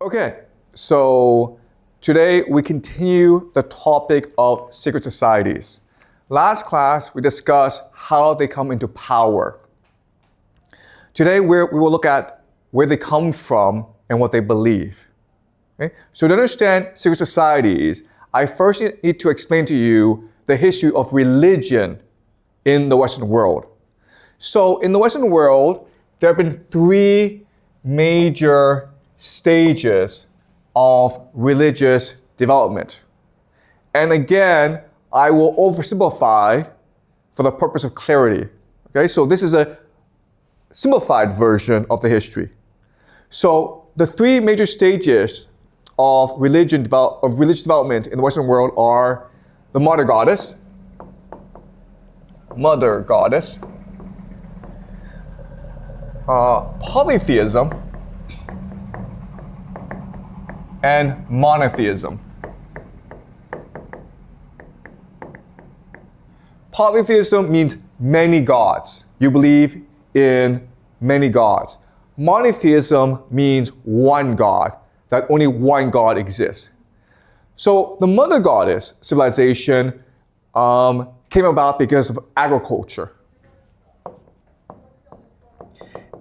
Okay, so today we continue the topic of secret societies. Last class we discussed how they come into power. Today we will look at where they come from and what they believe. Okay? So to understand secret societies, I first need to explain to you the history of religion in the Western world. So in the Western world, there have been three major stages of religious development. And again, I will oversimplify for the purpose of clarity. Okay, so this is a simplified version of the history. So the three major stages of religious development in the Western world are the mother goddess, polytheism, and monotheism. Polytheism means many gods. You believe in many gods. Monotheism means one God, that only one God exists. So the mother goddess civilization came about because of agriculture.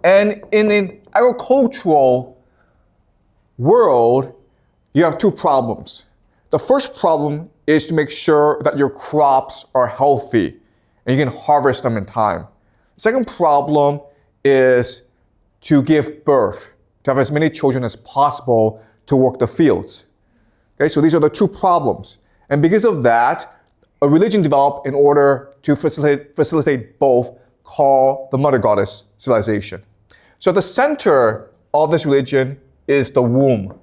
And in an agricultural world, you have two problems. The first problem is to make sure that your crops are healthy and you can harvest them in time. The second problem is to give birth, to have as many children as possible to work the fields. Okay, so these are the two problems. And because of that, a religion developed in order to facilitate both, called the mother goddess civilization. So at the center of this religion is the womb.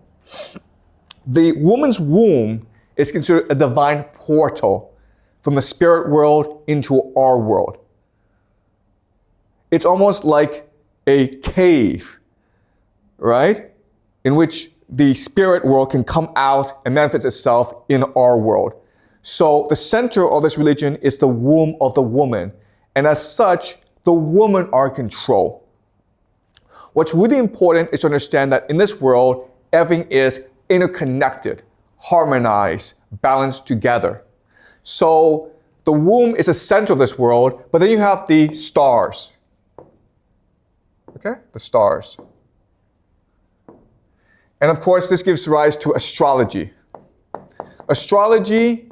The woman's womb is considered a divine portal from the spirit world into our world. It's almost like a cave, right? In which the spirit world can come out and manifest itself in our world. So the center of this religion is the womb of the woman. And as such, the women are in control. What's really important is to understand that in this world, everything is interconnected, harmonized, balanced together. So the womb is the center of this world, but then you have the stars. Okay, the stars. And of course, this gives rise to astrology. Astrology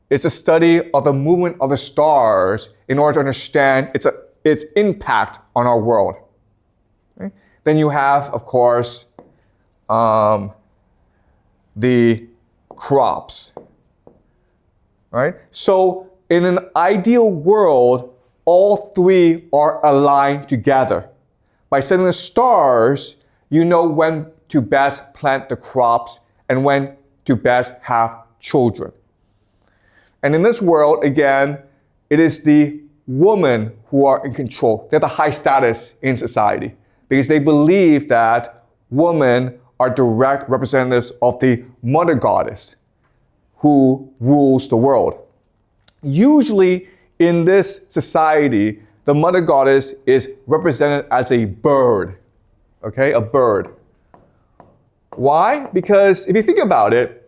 is the study of the movement of the stars in order to understand its impact on our world. Okay? Then you have, of course, the crops, right? So in an ideal world, all three are aligned together. By studying the stars, you know when to best plant the crops and when to best have children. And in this world, again, it is the women who are in control. They have the high status in society because they believe that women are direct representatives of the mother goddess who rules the world. Usually in this society, the mother goddess is represented as a bird, okay, a bird. Why? Because if you think about it,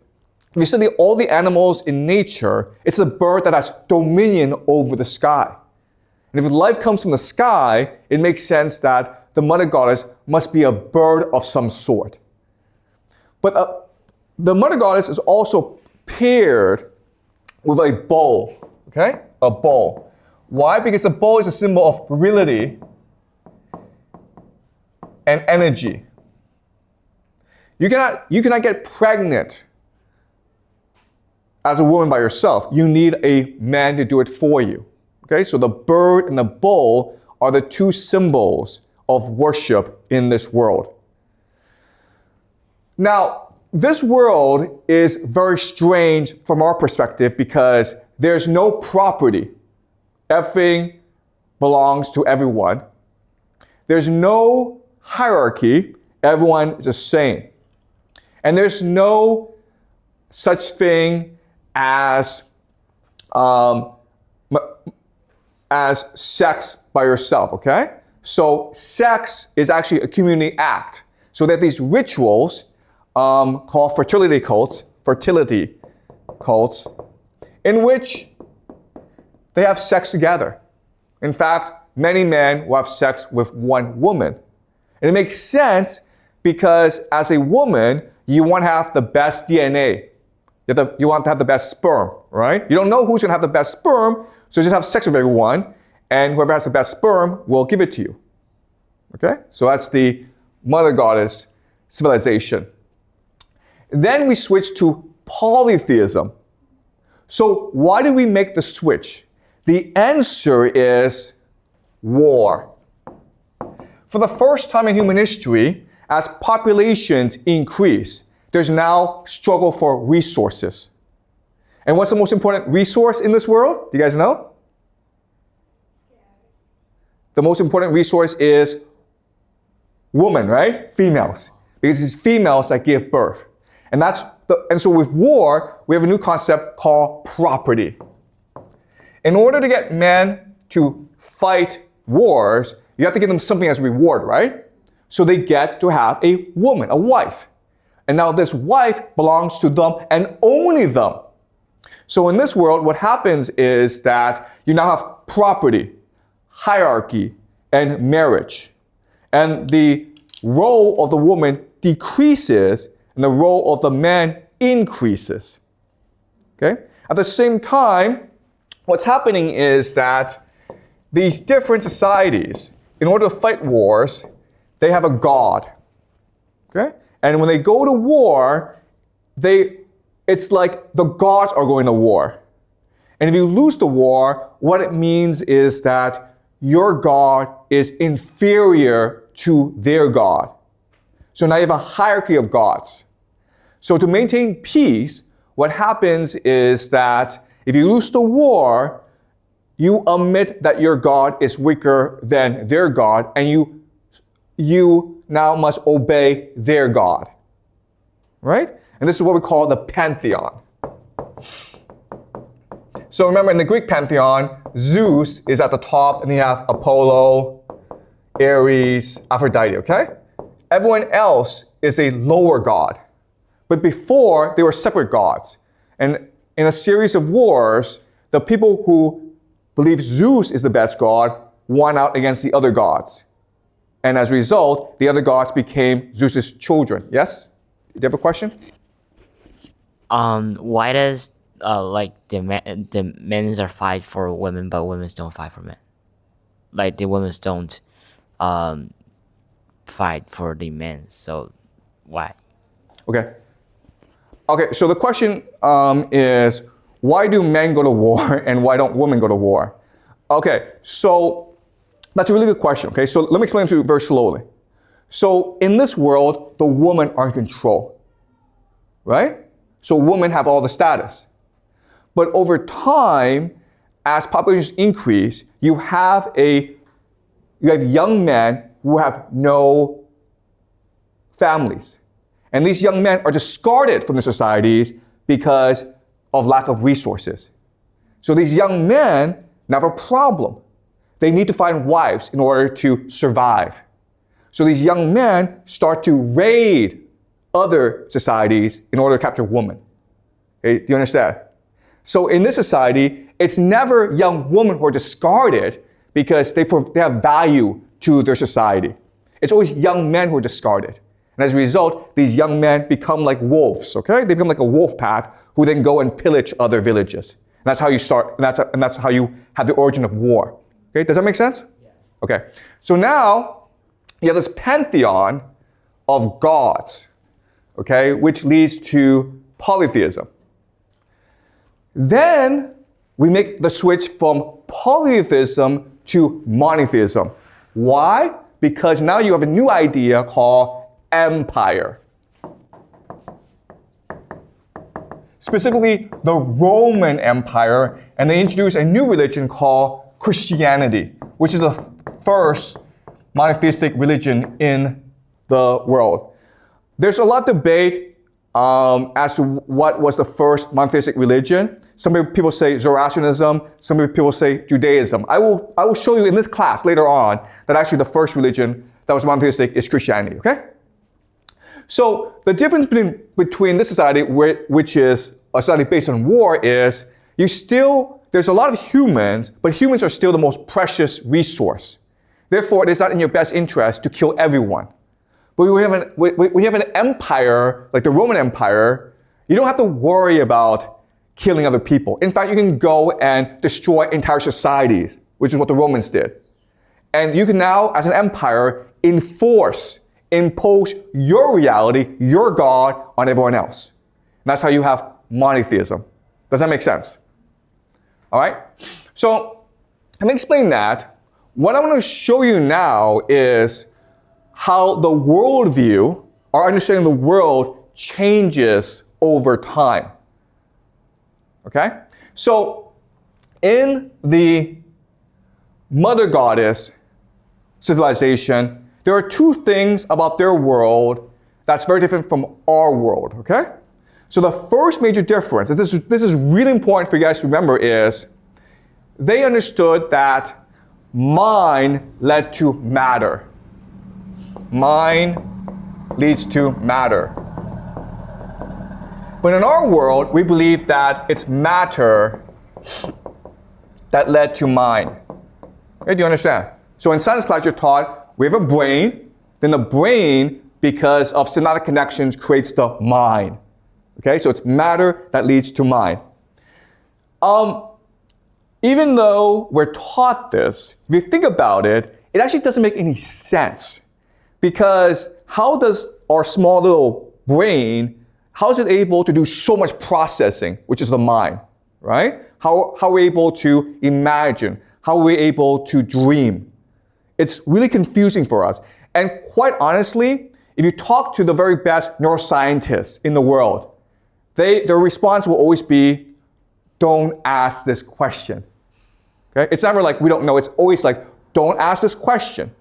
if you study all the animals in nature, it's a bird that has dominion over the sky. And if life comes from the sky, it makes sense that the mother goddess must be a bird of some sort. But the mother goddess is also paired with a bow, okay? A bow. Why? Because the bow is a symbol of virility and energy. You cannot get pregnant as a woman by yourself. You need a man to do it for you. Okay? So the bird and the bow are the two symbols of worship in this world. Now, this world is very strange from our perspective because there's no property. Everything belongs to everyone. There's no hierarchy. Everyone is the same. And there's no such thing as sex by yourself, okay? So sex is actually a community act. So that these rituals called fertility cults, in which they have sex together. In fact, many men will have sex with one woman. And it makes sense because as a woman, you want to have the best DNA. You want to have the best sperm, right? You don't know who's going to have the best sperm, so just have sex with everyone, and whoever has the best sperm will give it to you. Okay? So that's the mother goddess civilization. Then we switch to polytheism. So why did we make the switch? The answer is war. For the first time in human history, as populations increase, there's now struggle for resources. And what's the most important resource in this world? Do you guys know? The most important resource is women, right? Females. Because it's females that give birth. And so with war, we have a new concept called property. In order to get men to fight wars, you have to give them something as a reward, right? So they get to have a woman, a wife. And now this wife belongs to them and only them. So in this world, what happens is that you now have property, hierarchy, and marriage. And the role of the woman decreases and the role of the man increases. Okay? At the same time, what's happening is that these different societies, in order to fight wars, they have a god. Okay? And when they go to war, it's like the gods are going to war. And if you lose the war, what it means is that your god is inferior to their god. So now you have a hierarchy of gods. So to maintain peace, what happens is that if you lose the war, you admit that your god is weaker than their god, and you now must obey their god. Right? And this is what we call the pantheon. So remember, in the Greek pantheon, Zeus is at the top, and you have Apollo, Ares, Aphrodite, okay? Everyone else is a lower god. But before, they were separate gods. And in a series of wars, the people who believe Zeus is the best god won out against the other gods. And as a result, the other gods became Zeus's children. Yes? Do you have a question? Why does the men are fight for women, but women don't fight for men? Like the women don't fight for the men. So why? Okay, so the question is, why do men go to war and why don't women go to war? Okay, so that's a really good question, okay? So let me explain to you very slowly. So in this world, the women are in control, right? So women have all the status. But over time, as populations increase, you have young men who have no families. And these young men are discarded from the societies because of lack of resources. So these young men now have a problem. They need to find wives in order to survive. So these young men start to raid other societies in order to capture women. Okay, do you understand? So in this society, it's never young women who are discarded because they have value to their society. It's always young men who are discarded. And as a result, these young men become like wolves, okay? They become like a wolf pack who then go and pillage other villages. And that's how you start, and that's how you have the origin of war. Okay, does that make sense? Yeah. Okay, so now you have this pantheon of gods, okay, which leads to polytheism. Then we make the switch from polytheism to monotheism. Why? Because now you have a new idea called empire. Specifically, the Roman Empire, and they introduced a new religion called Christianity, which is the first monotheistic religion in the world. There's a lot of debate as to what was the first monotheistic religion. Some people say Zoroastrianism, some people say Judaism. I will show you in this class later on that actually the first religion that was monotheistic is Christianity, okay? So the difference between this society, which is a society based on war, is there's a lot of humans, but humans are still the most precious resource. Therefore, it is not in your best interest to kill everyone. But when you have an empire, like the Roman Empire, you don't have to worry about killing other people. In fact, you can go and destroy entire societies, which is what the Romans did. And you can now, as an empire, impose your reality, your God, on everyone else. And that's how you have monotheism. Does that make sense? All right? So, having explained that, what I want to show you now is how the worldview, our understanding of the world, changes over time. Okay? So, in the Mother Goddess civilization, there are two things about their world that's very different from our world, okay? So the first major difference, and this is really important for you guys to remember, is they understood that mind led to matter. Mind leads to matter. But in our world, we believe that it's matter that led to mind. Okay, do you understand? So in science class, you're taught we have a brain, then the brain, because of synaptic connections, creates the mind. Okay, so it's matter that leads to mind. Even though we're taught this, if you think about it, it actually doesn't make any sense. Because how does our small little brain, how is it able to do so much processing, which is the mind, right? How are we able to imagine? How are we able to dream? It's really confusing for us. And quite honestly, if you talk to the very best neuroscientists in the world, their response will always be, don't ask this question. Okay? It's never like we don't know. It's always like, don't ask this question.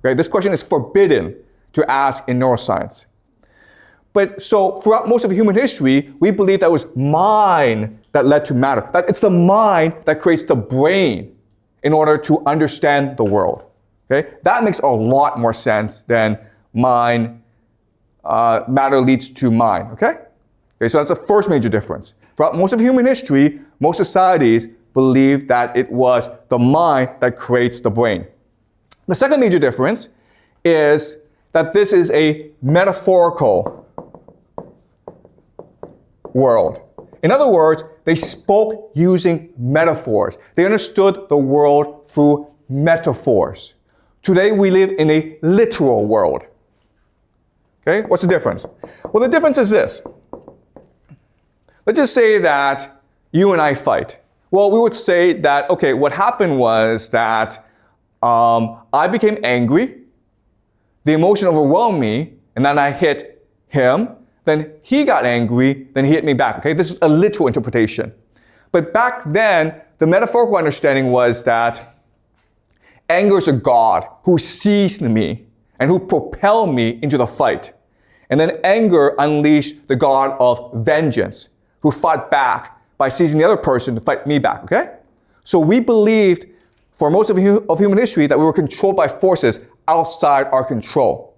Okay? This question is forbidden to ask in neuroscience. But so throughout most of human history, we believe that it was mind that led to matter. That it's the mind that creates the brain in order to understand the world. Okay? That makes a lot more sense than matter leads to mind. Okay? Okay, so that's the first major difference. Throughout most of human history, most societies believe that it was the mind that creates the brain. The second major difference is that this is a metaphorical world. In other words, they spoke using metaphors. They understood the world through metaphors. Today we live in a literal world. Okay, what's the difference? Well, the difference is this. Let's just say that you and I fight. Well, we would say that, okay, what happened was that I became angry, the emotion overwhelmed me, and then I hit him, then he got angry, then he hit me back. Okay, this is a literal interpretation. But back then, the metaphorical understanding was that anger is a god who seized me and who propelled me into the fight. And then anger unleashed the god of vengeance, who fought back by seizing the other person to fight me back, okay? So we believed for most of human history that we were controlled by forces outside our control.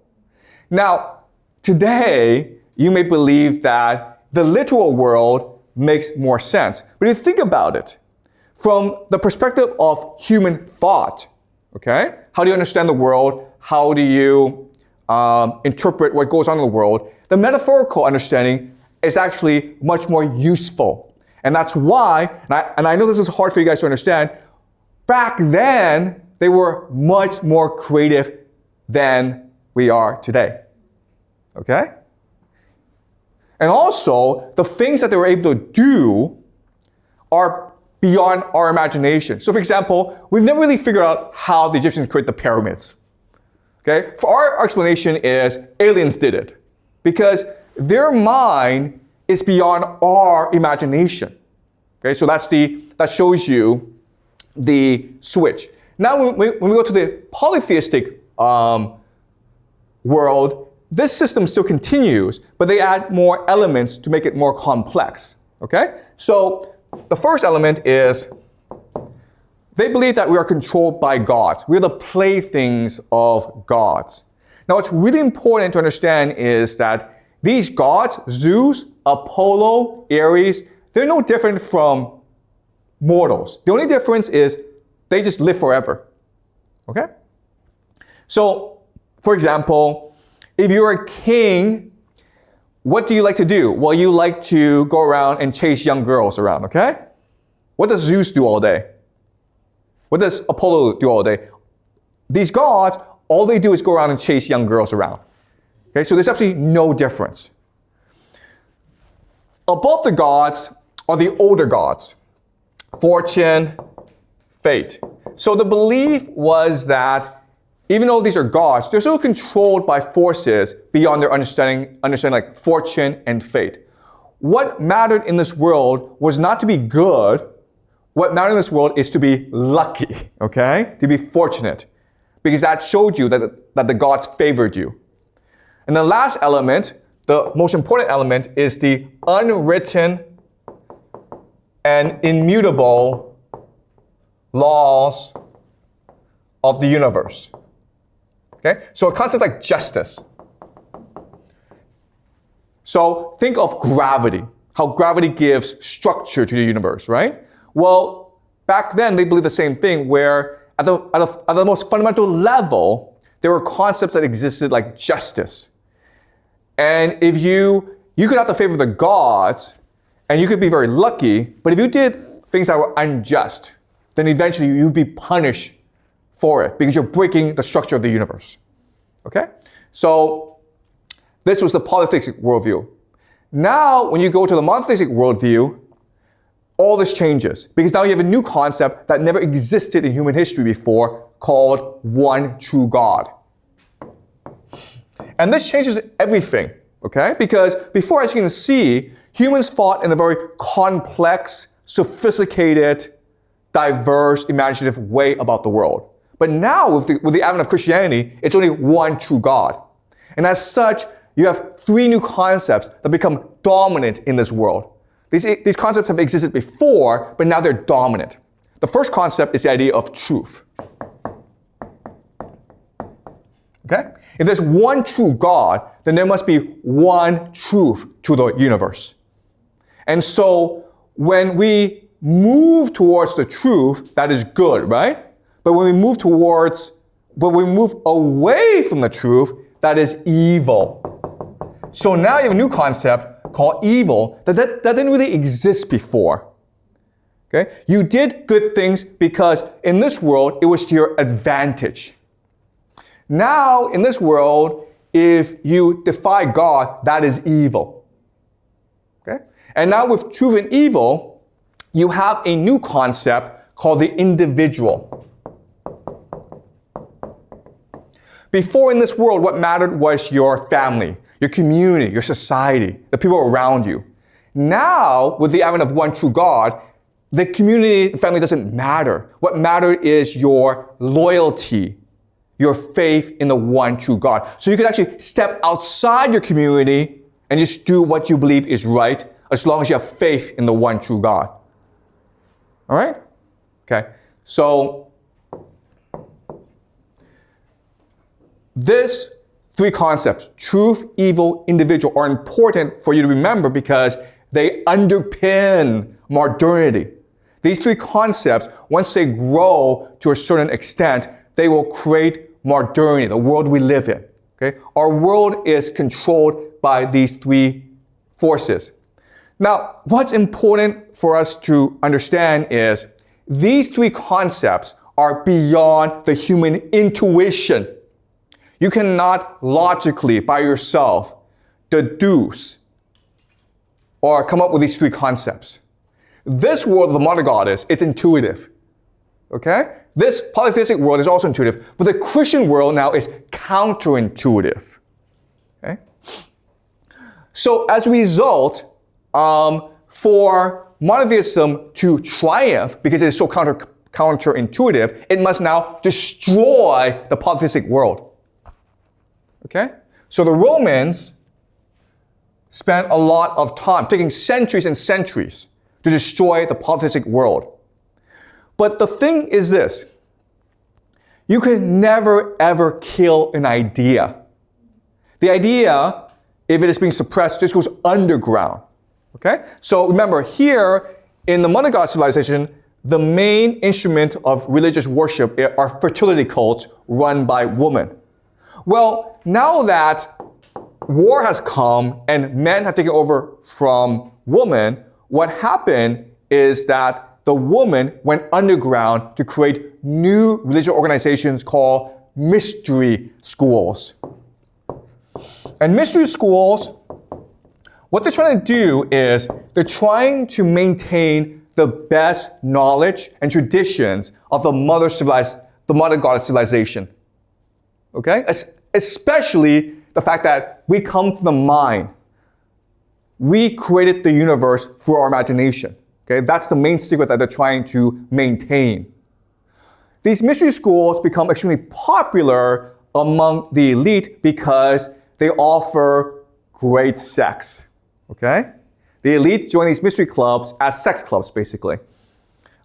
Now, today, you may believe that the literal world makes more sense. But if you think about it, from the perspective of human thought, okay? How do you understand the world? How do you interpret what goes on in the world? The metaphorical understanding is actually much more useful. And that's why, and I know this is hard for you guys to understand, back then, they were much more creative than we are today. Okay? And also, the things that they were able to do are beyond our imagination. So for example, we've never really figured out how the Egyptians created the pyramids. Okay? For our explanation is aliens did it. Because their mind is beyond our imagination. Okay, so that shows you the switch. Now, when we go to the polytheistic world, this system still continues, but they add more elements to make it more complex. Okay, so the first element is they believe that we are controlled by gods. We're the playthings of gods. Now, what's really important to understand is that these gods, Zeus, Apollo, Ares, they're no different from mortals. The only difference is they just live forever. Okay? So, for example, if you're a king, what do you like to do? Well, you like to go around and chase young girls around, okay? What does Zeus do all day? What does Apollo do all day? These gods, all they do is go around and chase young girls around. Okay, so there's absolutely no difference. Above the gods are the older gods, fortune, fate. So the belief was that even though these are gods, they're still controlled by forces beyond their understanding like fortune and fate. What mattered in this world was not to be good. What mattered in this world is to be lucky, okay? To be fortunate. Because that showed you that the gods favored you. And the last element, the most important element, is the unwritten and immutable laws of the universe. Okay? So a concept like justice. So think of gravity, how gravity gives structure to the universe, right? Well, back then they believed the same thing, where at the most fundamental level, there were concepts that existed like justice. And if you could have the favor of the gods, and you could be very lucky, but if you did things that were unjust, then eventually you'd be punished for it because you're breaking the structure of the universe. Okay? So this was the polytheistic worldview. Now, when you go to the monotheistic worldview, all this changes because now you have a new concept that never existed in human history before called one true God. And this changes everything, okay? Because before, as you can see, humans thought in a very complex, sophisticated, diverse, imaginative way about the world. But now, with the advent of Christianity, it's only one true God. And as such, you have three new concepts that become dominant in this world. These concepts have existed before, but now they're dominant. The first concept is the idea of truth. Okay? If there's one true God, then there must be one truth to the universe. And so when we move towards the truth, that is good, right? But when we move away from the truth, that is evil. So now you have a new concept called evil that didn't really exist before. Okay? You did good things because in this world, it was to your advantage. Now, in this world, if you defy God, that is evil. Okay? And now with truth and evil, you have a new concept called the individual. Before in this world, what mattered was your family, your community, your society, the people around you. Now, with the advent of one true God, the community, the family doesn't matter. What matters is your loyalty, your faith in the one true God. So you can actually step outside your community and just do what you believe is right, as long as you have faith in the one true God. All right? Okay. So these three concepts, truth, evil, individual, are important for you to remember because they underpin modernity. These three concepts, once they grow to a certain extent, they will create modernity, the world we live in. Okay? Our world is controlled by these three forces. Now, what's important for us to understand is these three concepts are beyond the human intuition. You cannot logically, by yourself, deduce or come up with these three concepts. This world of the monogoddess, it's intuitive. Okay? This polytheistic world is also intuitive, but the Christian world now is counterintuitive. Okay? So as a result, for monotheism to triumph, because it is so counterintuitive, it must now destroy the polytheistic world. Okay? So the Romans spent a lot of time, taking centuries and centuries, to destroy the polytheistic world. But the thing is this: you can never ever kill an idea. The idea, if it is being suppressed, just goes underground. Okay? So remember, here in the Mother God civilization, the main instrument of religious worship are fertility cults run by women. Well, now that war has come and men have taken over from women, what happened is that the woman went underground to create new religious organizations called mystery schools. And mystery schools, what they're trying to do is they're trying to maintain the best knowledge and traditions of the mother goddess civilization. Okay? Especially the fact that we come from the mind. We created the universe through our imagination. Okay? That's the main secret that they're trying to maintain. These mystery schools become extremely popular among the elite because they offer great sex. Okay? The elite join these mystery clubs as sex clubs, basically.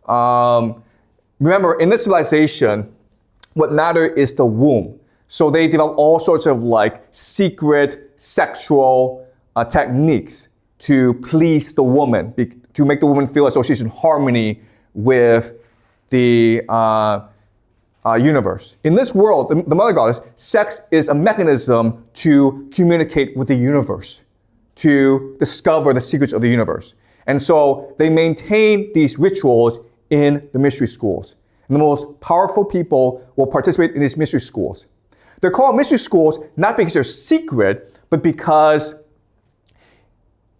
Remember, in this civilization, what matters is the womb. So they develop all sorts of like secret sexual techniques to please the woman, to make the woman feel as though she's in harmony with the universe. In this world, the Mother Goddess, sex is a mechanism to communicate with the universe, to discover the secrets of the universe. And so they maintain these rituals in the mystery schools. And the most powerful people will participate in these mystery schools. They're called mystery schools not because they're secret, but because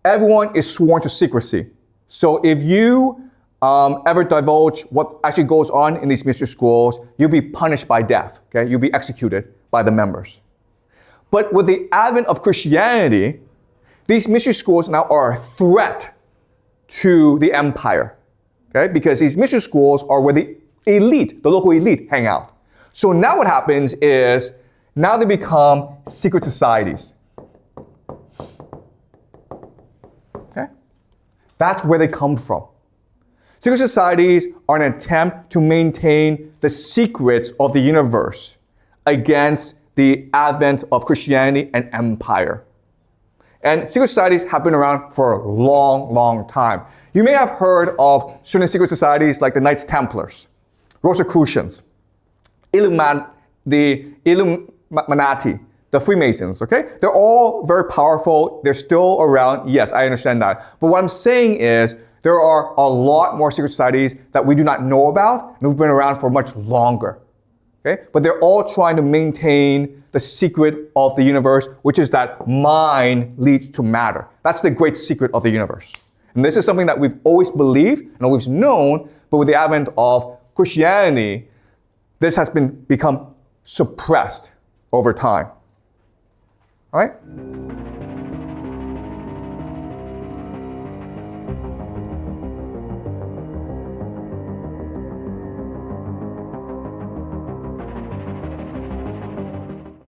everyone is sworn to secrecy. So if you ever divulge what actually goes on in these mystery schools, you'll be punished by death. Okay? You'll be executed by the members. But with the advent of Christianity, these mystery schools now are a threat to the empire. Okay? Because these mystery schools are where the elite, the local elite, hang out. So now what happens is, now they become secret societies. Okay? That's where they come from. Secret societies are an attempt to maintain the secrets of the universe against the advent of Christianity and empire. And secret societies have been around for a long, long time. You may have heard of certain secret societies like the Knights Templars, Rosicrucians, the Illuminati, the Freemasons, okay? They're all very powerful. They're still around. Yes, I understand that. But what I'm saying is there are a lot more secret societies that we do not know about and who've been around for much longer, okay? But they're all trying to maintain the secret of the universe, which is that mind leads to matter. That's the great secret of the universe. And this is something that we've always believed and always known, but with the advent of Christianity, this has become suppressed over time. All right?